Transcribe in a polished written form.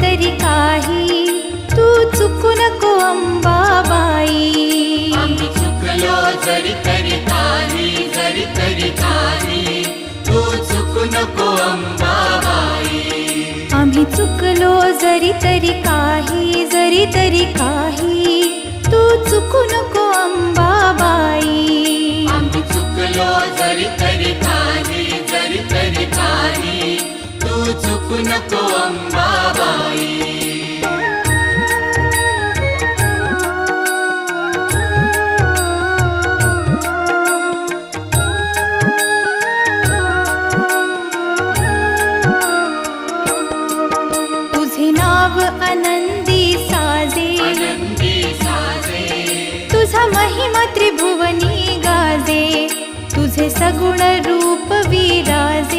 तरी काही, तू चुकू नको अंबाबाई. आम्ही चुकलो जरी तरी काही, जरी तरी काही, तू चुकू नको अंबाबाई. आम्ही चुकलो जरी तरी काही, जरी तरी काही, तू चुकू नको अंबाबाई. आम्ही चुकलो जरी तरी काही, जरी तरी काही, तू चुकू नको अंबाबाई. तुझे नाव आनंदी साजे, आनंदी साजे, तुझा महिमा त्रिभुवनी गाजे, तुझे सगुण रूप विराजे.